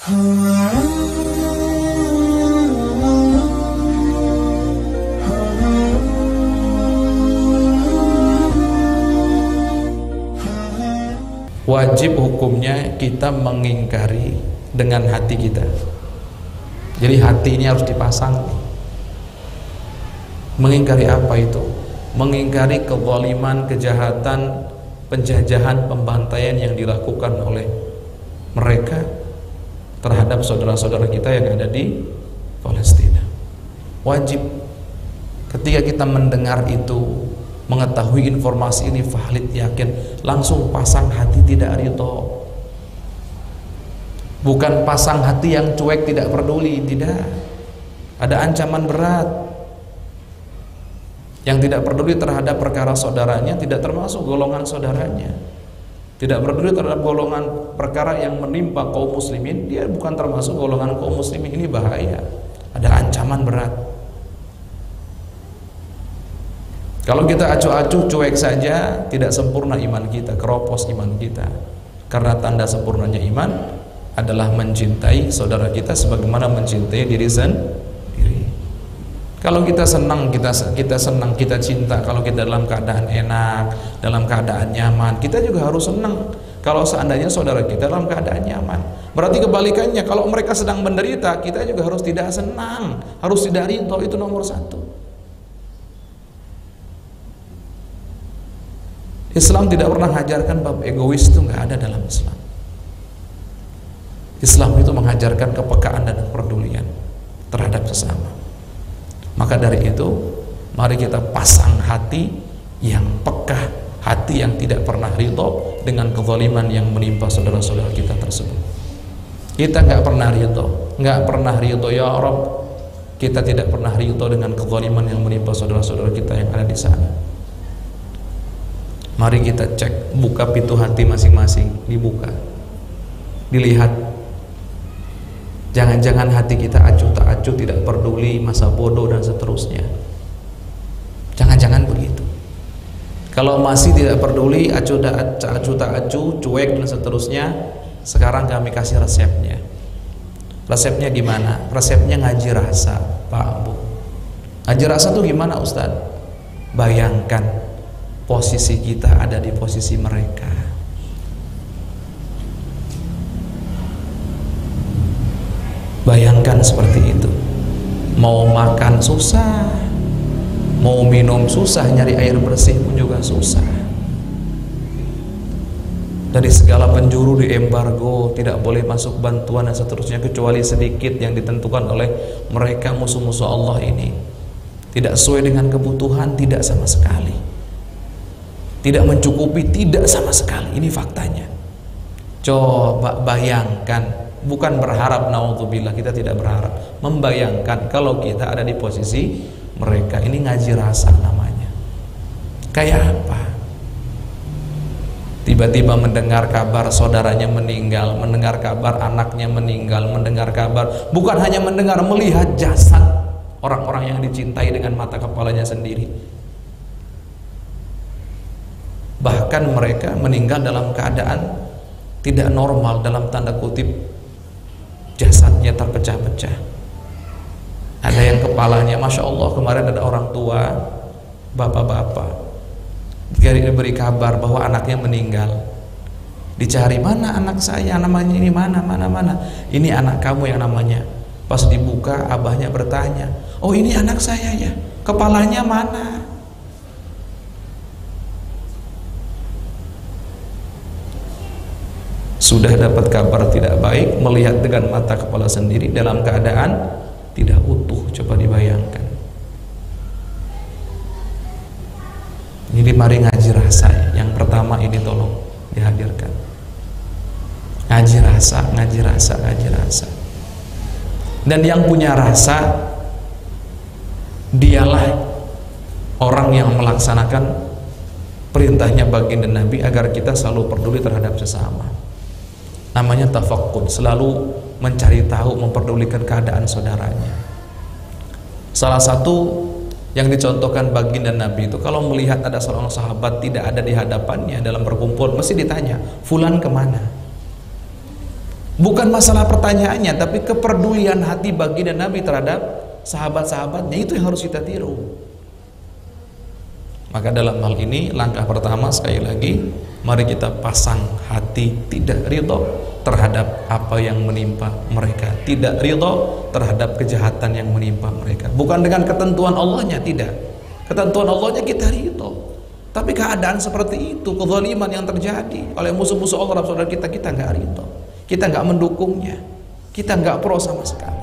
Wajib hukumnya kita mengingkari dengan hati kita. Jadi hati ini harus dipasang. Mengingkari apa itu? Mengingkari kezaliman, kejahatan, penjajahan, pembantaian yang dilakukan oleh mereka terhadap saudara-saudara kita yang ada di Palestina. Wajib ketika kita mendengar itu, mengetahui informasi ini valid, yakin, langsung pasang hati tidak ridho. Bukan pasang hati yang cuek, tidak peduli, tidak. Ada ancaman berat. Yang tidak peduli terhadap perkara saudaranya tidak termasuk golongan saudaranya. Tidak peduli terhadap golongan perkara yang menimpa kaum muslimin, dia bukan termasuk golongan kaum muslimin. Ini bahaya. Ada ancaman berat. Kalau kita acuh-acuh, cuek saja, tidak sempurna iman kita, keropos iman kita. Karena tanda sempurnanya iman adalah mencintai saudara kita sebagaimana mencintai diri sendiri. Kalau kita senang, kita senang, kita cinta. Kalau kita dalam keadaan enak, dalam keadaan nyaman, kita juga harus senang. Kalau seandainya saudara kita dalam keadaan nyaman, berarti kebalikannya. Kalau mereka sedang menderita, kita juga harus tidak senang, harus tidak ridho. Itu nomor satu. Islam tidak pernah mengajarkan bab egois, itu nggak ada dalam Islam. Islam itu mengajarkan kepekaan dan kepedulian terhadap sesama. Maka dari itu, mari kita pasang hati yang peka, hati yang tidak pernah ridho dengan kezaliman yang menimpa saudara-saudara kita tersebut. Kita nggak pernah ridho, ya Rabb, kita tidak pernah ridho dengan kezaliman yang menimpa saudara-saudara kita yang ada di sana. Mari kita cek, buka pintu hati masing-masing, dibuka, dilihat. Jangan-jangan hati kita acuh tak acuh, tidak peduli, masa bodoh dan seterusnya. Jangan-jangan begitu. Kalau masih tidak peduli, acuh tak acuh, cuek dan seterusnya, sekarang kami kasih resepnya. Resepnya gimana? Resepnya ngaji rasa, Pak Bu. Ngaji rasa tuh gimana, Ustaz? Bayangkan posisi kita ada di posisi mereka. Bayangkan seperti itu. Mau makan susah, mau minum susah, nyari air bersih pun juga susah. Dari segala penjuru diembargo, tidak boleh masuk bantuan dan seterusnya kecuali sedikit yang ditentukan oleh mereka musuh-musuh Allah ini. Tidak sesuai dengan kebutuhan, tidak sama sekali. Tidak mencukupi, tidak sama sekali. Ini faktanya. Coba bayangkan. Bukan berharap, naudzubillah, kita tidak berharap, membayangkan kalau kita ada di posisi mereka. Ini ngaji rasa namanya. Kayak apa? Tiba-tiba mendengar kabar saudaranya meninggal, mendengar kabar anaknya meninggal, mendengar kabar, bukan hanya mendengar, melihat jasad orang-orang yang dicintai dengan mata kepalanya sendiri. Bahkan mereka meninggal dalam keadaan tidak normal, dalam tanda kutip, jasadnya terpecah-pecah. Ada yang kepalanya, Masya Allah, kemarin ada orang tua, bapak-bapak, diberi kabar bahwa anaknya meninggal. Dicari, mana anak saya, namanya ini mana. Ini anak kamu yang namanya. Pas dibuka, abahnya bertanya, oh ini anak saya ya, kepalanya mana? Sudah dapat kabar tidak baik, melihat dengan mata kepala sendiri dalam keadaan tidak utuh. Coba dibayangkan. Ini mari ngaji rasa. Yang pertama ini tolong dihadirkan. Ngaji rasa. Dan yang punya rasa, dialah orang yang melaksanakan perintahnya baginda Nabi agar kita selalu peduli terhadap sesama. Namanya tafakkur, selalu mencari tahu, memperdulikan keadaan saudaranya. Salah satu yang dicontohkan baginda Nabi itu, kalau melihat ada seorang sahabat tidak ada di hadapannya dalam berkumpul, mesti ditanya, fulan kemana? Bukan masalah pertanyaannya, tapi kepedulian hati baginda Nabi terhadap sahabat-sahabatnya, itu yang harus kita tiru. Maka dalam hal ini langkah pertama, sekali lagi, mari kita pasang hati tidak ridho terhadap apa yang menimpa mereka, tidak ridho terhadap kejahatan yang menimpa mereka. Bukan dengan ketentuan Allahnya, tidak. Ketentuan Allahnya kita ridho, tapi keadaan seperti itu, kezaliman yang terjadi oleh musuh-musuh Allah, saudara kita nggak ridho, kita nggak mendukungnya, kita nggak pro sama sekali.